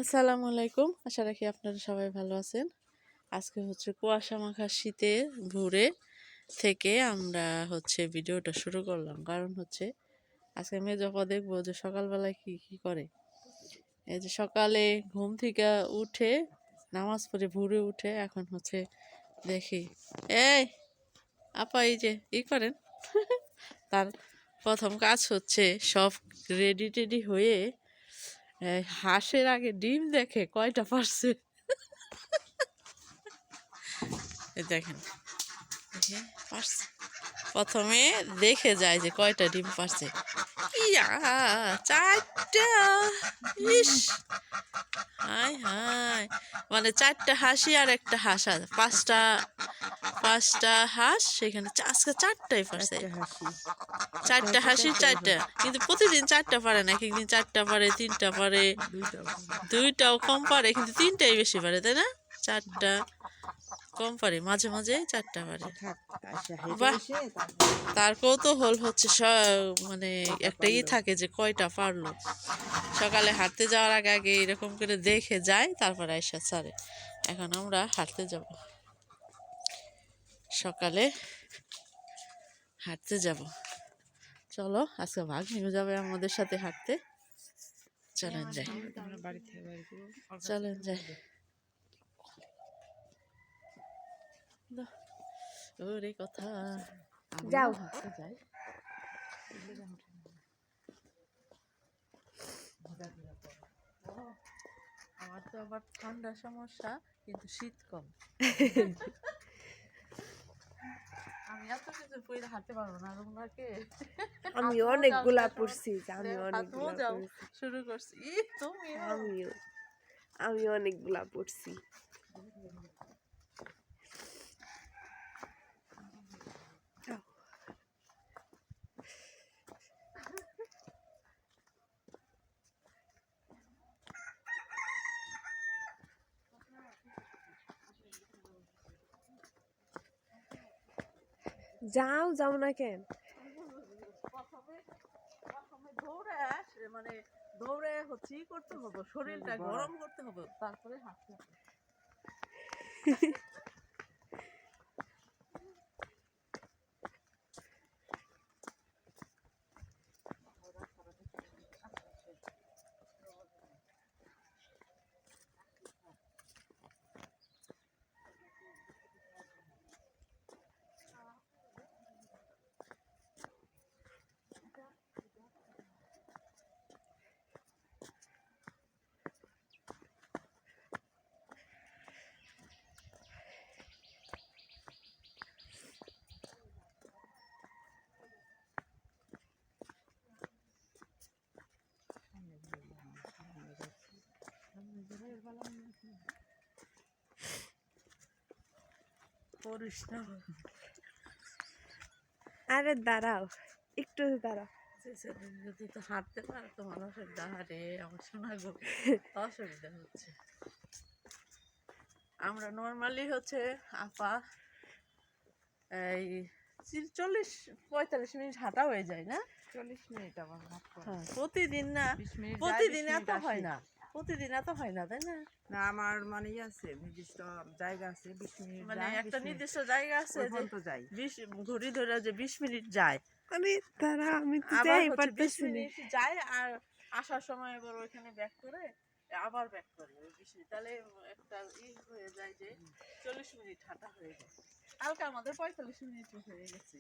আসসালামু আলাইকুম। আশা রাখি আপনারা সবাই ভালো আছেন। আজকে হচ্ছে কুয়াশা মাখা শীতের ভোরে থেকে আমরা ভিডিওটা শুরু করলাম। কারণ আজকে মেজপা দেখবো যে সকালবেলায় কি কি করে। এই যে সকালে ঘুম থেকে উঠে নামাজ পড়ে ভোরে উঠে এখন দেখি এই আপা এই যে করেন তার প্রথম কাজ সব রেডি টেডি হয়ে হাঁসের আগে ডিম দেখে কয়টা পারছে। দেখেন পারছে, প্রথমে দেখে যায় যে কয়টা ডিম পারছে। ইয়া 4টা! ইস, হায় হায়, মানে 4টা হাসি আর একটা হাঁস, 5টা হাঁস, সেখানে আজকে 4টাই পারছে। 4টা হাসি 4টা, কিন্তু প্রতিদিন 4টা পারে না। এক একদিন 4টা পারে, 3টা পারে, 2টাও কম পারে, কিন্তু 3টাই বেশি পারে, তাই না? 4টা কম পারে, মাঝে মাঝে 4টা পারে। বাহ, তার কৌতূহল মানে একটা থাকে যে কয়টা পারলো। সকালে হাঁটতে যাওয়ার আগে আগে এরকম করে দেখে যায়, তারপরে আয়সা ছাড়ে। এখন আমরা হাঁটতে যাব, সকালে হাঁটতে যাব। চলো, আজকে ভাগ নিয়ে যাবে আমাদের সাথে হাঁটতে। চলেন যাই, চলেন যাই। ওরে কথা, যাও হাঁটতে যাই। আমার তো আবার ঠান্ডা সমস্যা, কিন্তু শীত কম। আমি এত কিছু পরে হাঁটতে পারবো না তোমাকে। আমি অনেকগুলা পড়ছি, আমি অনেকগুলা শুরু করছি। তুমি আমি অনেকগুলা পড়ছি। যাও যাও না কেন? প্রথমে দৌড়ে মানে দৌড়ে করতে হবে, শরীরটা গরম করতে হবে, তারপরে হাঁটতে হবে। আরে দাঁড়াও, একটু দাঁড়াও। যদি তো হাঁটতে পারো তো মানুষের দাঁড়ে, আমার শোনা গো অসুবিধা হচ্ছে। আমরা নর্মালি আপা এই 40-45 মিনিট হাঁটা হয়ে যায় না? 40 মিনিট আমার প্রতিদিন না, প্রতিদিন এত হয় না, প্রতিদিন এত হয় না, তাই না? না, আমার মানে আছে, নির্দিষ্ট জায়গা আছে, 20 মিনিট, মানে একটা নির্দিষ্ট জায়গা আছে যে যাই 20 ঘড়ি ধরে যে 20 মিনিট যায়। আমি দাঁড়া, আমি তো আবার যাই 20 পারতেছি না। মিনিট যায়, আর আসার সময় আবার ওইখানে ব্যাক করে আবার ব্যাক করে 20 মিনিট, তাহলে একটা হয়ে যায় যে 40 মিনিট হাঁটা হয়ে যায়। কালকে আমাদের 45 মিনিট হয়ে গেছে।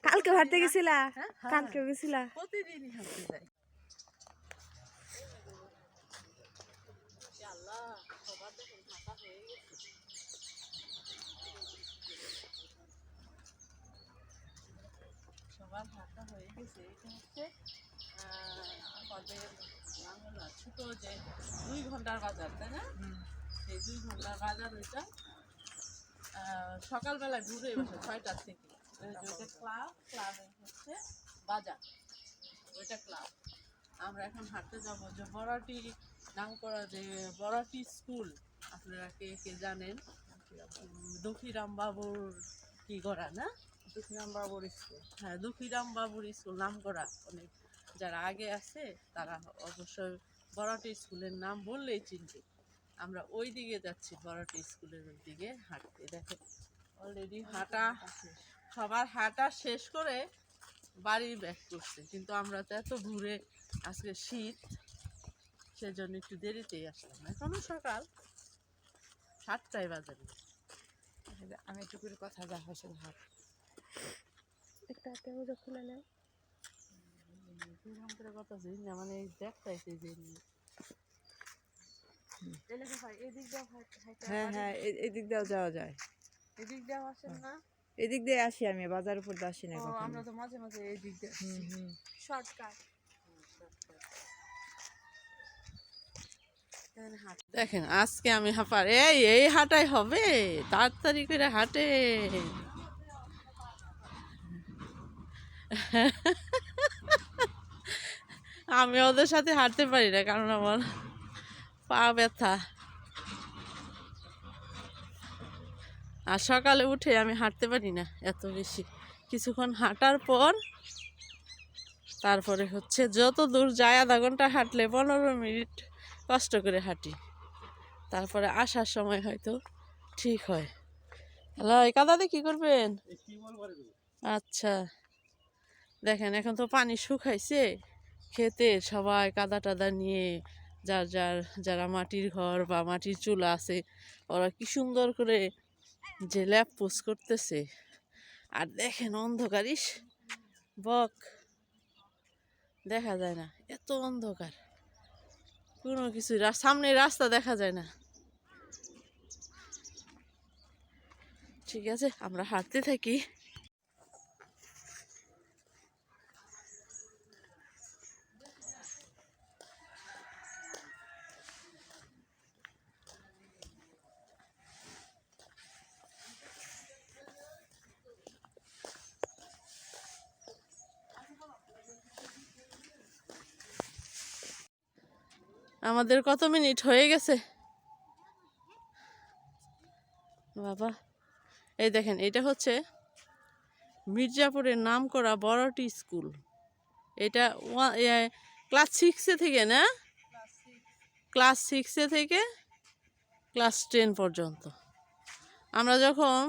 কালকে হাঁটতে গেছিলা? হ্যাঁ, কালকে গেছিলা? প্রতিদিনই হাঁটতে যাই। আল্লাহ, সবার দেখুন হাঁটা হয়ে গেছে। সবার হাঁটা হয়ে গেছে। এটা আমাদের বাংলা ছোট যে 2 ঘন্টার বাজার, তাই না? সেই 2 ঘন্টার বাজার ওইটা সকালবেলায় ঘুরে বসে 6টার থেকে। ক্লাবে বাজার, ওইটা ক্লাব। আমরা এখন হাঁটতে যাবো যে বড়াটি নাম করা যে বড়াটি স্কুল, আপনারা কে কে জানেন? দুঃখীরাম বাবুর কি করা না? দুঃখীরাম বাবুর স্কুল। হ্যাঁ, দুঃখীরাম বাবুর স্কুল নাম করা। অনেক যারা আগে আছে তারা অবশ্যই বড়াটি স্কুলের নাম বললেই চিনবে। আমরা ওই দিকে যাচ্ছি, বড়াটি স্কুলের ওই দিকে হাঁটতে। দেখো অলরেডি হাঁটা, সবার হাঁটা শেষ করে বাড়ি ব্যাক করছে, কিন্তু আমরা তো এত ঘুরে, আজকে শীত, সেজন্য একটু দেরিতেই আসলাম। এখনো সকাল 7টায় বাজে না। আমি একটু করে কথা যা হয়েছে ভাব একটা হাতে ওটা খুলে নেয়। কথা জানি না, মানে দেখতেছি যে হ্যাঁ হ্যাঁ এদিক দিয়েও যাওয়া যায়। এদিক দিয়ে আসেন না? এদিক দিয়ে আসি আমি, বাজার উপর দিয়ে আসি না ও, কখনো। আমরা তো মাঝে মাঝে এই দিক দিয়ে হুম হুম। শর্টকাট। দেখেন আজকে আমি হাঁপার এই হাঁটাই হবে, তাড়াতাড়ি করে হাঁটে। আমি ওদের সাথে হাঁটতে পারি না, কারণ আমার পা ব্যথা। আর সকালে উঠে আমি হাঁটতে পারি না এত বেশি, কিছুক্ষণ হাঁটার পর তারপরে হচ্ছে যত দূর যায়, আধা ঘন্টা হাঁটলে 15 মিনিট কষ্ট করে হাঁটি, তারপরে আসার সময় হয়তো ঠিক হয়। হ্যালো, এই কাদাতে কি করবেন? আচ্ছা, দেখেন এখন তো পানি শুকাইছে, খেতে সবাই কাদা টাদা নিয়ে যারা মাটির ঘর বা মাটির চুলা আছে, ওরা কি সুন্দর করে যে ল্যাপ পোস করতেছে। আর দেখেন অন্ধকার, ইস বক দেখা যায় না, এত অন্ধকার, কোনো কিছু সামনে রাস্তা দেখা যায় না। ঠিক আছে, আমরা হাঁটতে থাকি। আমাদের কত মিনিট হয়ে গেছে বাবা? এই দেখেন, এটা হচ্ছে মির্জাপুরের নামকরা বড়টি স্কুল। এটা ক্লাস 6 থেকে না, ক্লাস 6 থেকে ক্লাস 10 পর্যন্ত। আমরা যখন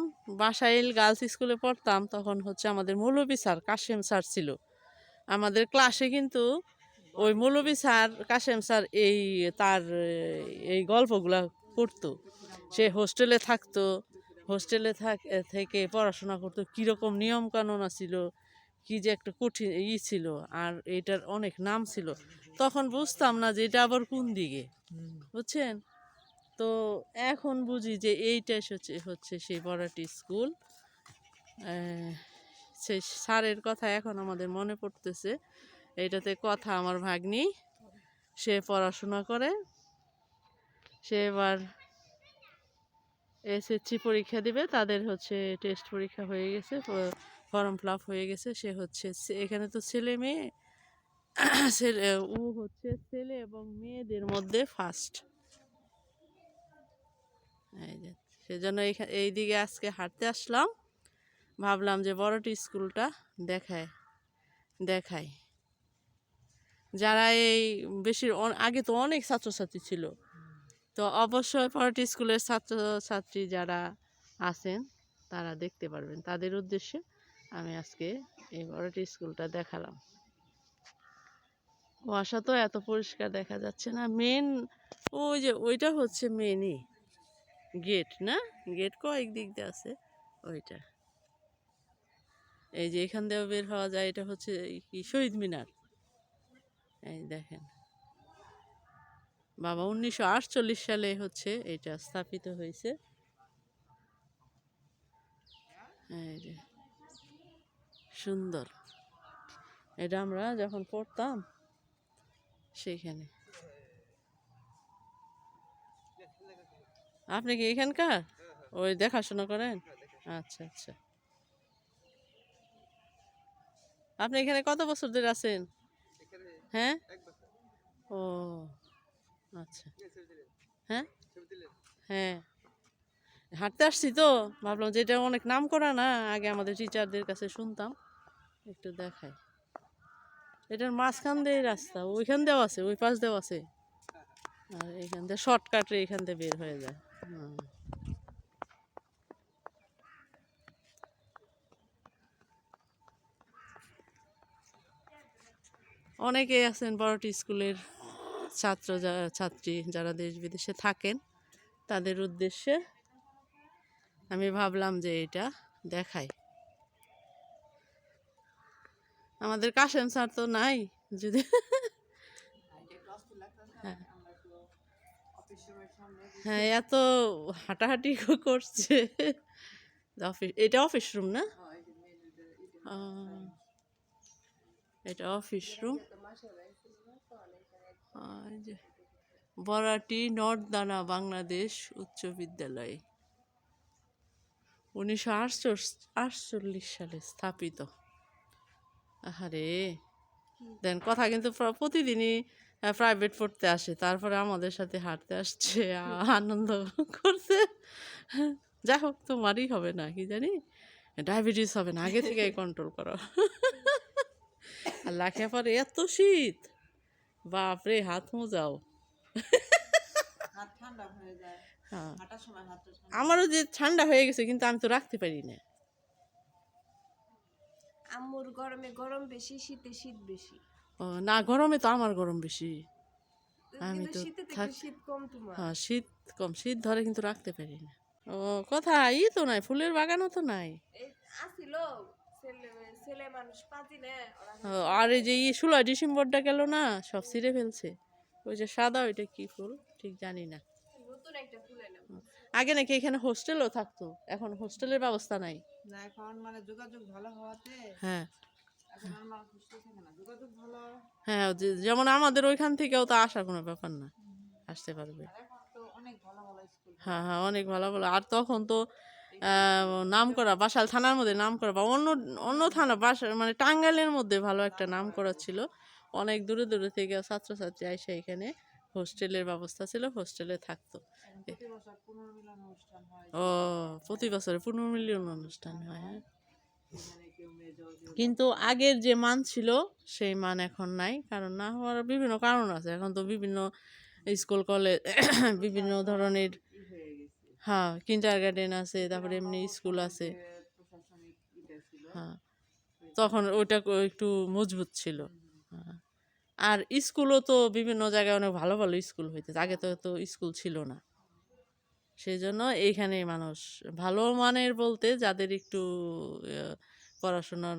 বাসাইল গার্লস স্কুলে পড়তাম, তখন হচ্ছে আমাদের মৌলভী স্যার কাশেম স্যার ছিল আমাদের ক্লাসে, কিন্তু ওই মৌলভী স্যার কাশেম স্যার তার এই গল্পগুলা করতো। সে হোস্টেলে থাকতো, হোস্টেলে থেকে পড়াশোনা করতো, কীরকম নিয়মকানুন ছিল, কি যে একটা কঠিন ছিল, আর এটার অনেক নাম ছিল। তখন বুঝতাম না যে এটা আবার কোন দিকে, বুঝছেন? তো এখন বুঝি যে এইটাই হচ্ছে সেই বড়াটি স্কুল। সেই স্যারের কথা এখন আমাদের মনে পড়তেছে। এইটাতে কথা আমার ভাগ্নি, সে পড়াশোনা করে, সে এবার এসএসসি পরীক্ষা দিবে, তাদের হচ্ছে টেস্ট পরীক্ষা হয়ে গেছে, ফর্ম ফিল আপ হয়ে গেছে। সে হচ্ছে এখানে তো ছেলে মেয়ে, ও হচ্ছে ছেলে এবং মেয়েদের মধ্যে ফার্স্ট। এই যে সেজন্য এই দিকে আজকে হাঁটতে আসলাম, ভাবলাম যে বড়টি স্কুলটা দেখাই। যারা এই আগে তো অনেক ছাত্রছাত্রী ছিল, তো অবশ্যই বড়টি স্কুলের ছাত্রছাত্রী যারা আছেন তারা দেখতে পারবেন, তাদের উদ্দেশ্যে আমি আজকে এই বড়টি স্কুলটা দেখালাম। কুয়াশা তো এত পরিষ্কার দেখা যাচ্ছে না। মেন ওই যে ওইটা হচ্ছে মেনই গেট না, গেট কয়েক দিক দিয়ে আছে ওইটা। এই যে এখান দিয়েও বের হওয়া যায়, এটা হচ্ছে কি শহীদ মিনার। এই দেখেন বাবা, 1948 সালে হচ্ছে এটা স্থাপিত হয়েছে। এই যে সুন্দর, এটা আমরা যখন পড়তাম সেইখানে। আপনি কি এখানকার ওই দেখাশোনা করেন? আচ্ছা আচ্ছা, আপনি এখানে কত বছর ধরে আছেন? হ্যাঁ, ও আচ্ছা, হ্যাঁ হ্যাঁ, হাঁটতে আসছি তো ভাবলাম যে এটা অনেক নাম করা না, আগে আমাদের টিচারদের কাছে শুনতাম, একটু দেখাই। এটার মাঝখান দিয়ে রাস্তা, ওইখান দিয়েও আছে, ওই পাশ দিয়েও আছে। আর এখান থেকে শর্টকাটে এখান থেকে বের হয়ে যায়। হুম। অনেকেই আছেন বড়টি স্কুলের ছাত্রী যারা দেশ বিদেশে থাকেন, তাদের উদ্দেশ্যে আমি ভাবলাম যে এটা দেখাই। আমাদের কাশেম স্যার তো নাই, যদি হ্যাঁ হ্যাঁ এত হাঁটাহাঁটি করছে। অফিস, এটা অফিস রুম না? এটা অফিস রুম। যে বরাটি নর্থ দানা বাংলাদেশ উচ্চ বিদ্যালয় 1948 সালে স্থাপিত। আরে দেন কথা কিন্তু প্রতিদিনই প্রাইভেট পড়তে আসে, তারপরে আমাদের সাথে হাঁটতে আসছে, আনন্দ করছে। যাই হোক, তোমারই হবে না কি জানি, ডায়াবেটিস হবে না, আগে থেকে কন্ট্রোল করো। আর লেখাপড়ে এত শীত, বাপরে, হাত মোজাও। হ্যাঁ, আমারও যে ঠান্ডা হয়ে গেছে, কিন্তু আমি তো রাখতে পারি না। আম্মুর গরমে গরম বেশি, শীতে শীত বেশি। ও না, গরমে তো আমার গরম বেশি। আমি কিন্তু তো শীতে তো থাক, একটু শীত কম তোমার। হ্যাঁ শীত কম, শীত ধরে কিন্তু রাখতে পারি না। ও কথা, ই তো নাই, ফুলের বাগানও তো নাই। এই আসিল ছেলে ছেলে মানুষ পাতি না ওরা। ও, আর এই যে 16 ডিসেম্বরটা গেল না, সব ছিঁড়ে ফেলছে। ওই যে সাদা, ওইটা কি ফুল ঠিক জানি না। নতুন একটা ফুল এলাম। আগে নাকি এখানে হোস্টেলও থাকতো, এখন হোস্টেলের ব্যবস্থা নাই। না, এখন মানে যোগাযোগ ভালো হওয়াতে হ্যাঁ এখন আর মানুষ বুঝতে থাকে না, যোগাযোগ ভালো। হ্যাঁ, যেমন আমাদের ওইখান থেকেও তো আসার কোনো ব্যাপার না, আসতে পারবে। আর এখন তো অনেক ভালো ভালো স্কুল। হ্যাঁ হ্যাঁ, অনেক ভালো ভালো। আর তখন তো নাম করা বাসাল থানার মধ্যে নাম করা, বা অন্য অন্য থানা, বাসা মানে টাঙ্গাইলের মধ্যে ভালো একটা নাম করা ছিল। অনেক দূরে দূরে থেকে ছাত্রছাত্রী এসে এখানে হোস্টেলের ব্যবস্থা ছিল, হোস্টেলে থাকতো। প্রতি বছর পুনর্মিলন অনুষ্ঠান হয়, ও, প্রতি বছরে পুনর্মিলন অনুষ্ঠান হয়। হ্যাঁ, এখানে কেউ মেজর কেউ কিন্তু আগের যে মান ছিল সেই মান এখন নাই, কারণ না হওয়ার বিভিন্ন কারণ আছে। এখন তো বিভিন্ন স্কুল কলেজ, বিভিন্ন ধরনের, হয়ে গেছে। হ্যাঁ কিন্ডার গার্ডেন আছে, তারপরে এমনি স্কুল আছে। প্রশাসনিক ছিল। হ্যাঁ, তখন ওইটা একটু মজবুত ছিল। হ্যাঁ। আর স্কুলও তো বিভিন্ন জায়গায় অনেক ভালো ভালো স্কুল হইতেছে, আগে তো তো স্কুল ছিল না। সেই জন্য এইখানে মানুষ ভালো মানের বলতে যাদের একটু পড়াশোনার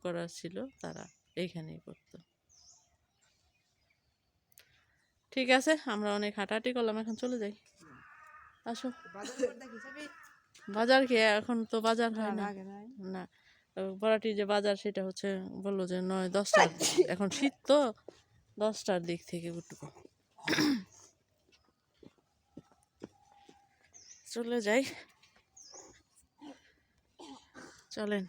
করা ছিল, তারা এইখানেই পড়তো। ঠিক আছে, আমরা অনেক হাঁটাহাঁটি করলাম, এখন চলে যাই। আসো। বাজার কি এখন তো বাজার হয় না। না, বড়াটি যে বাজার সেটা হচ্ছে, বললো যে 9-10টার, এখন শীত তো 10টার দিক থেকে উঠবো। চলে যাই, চলেন।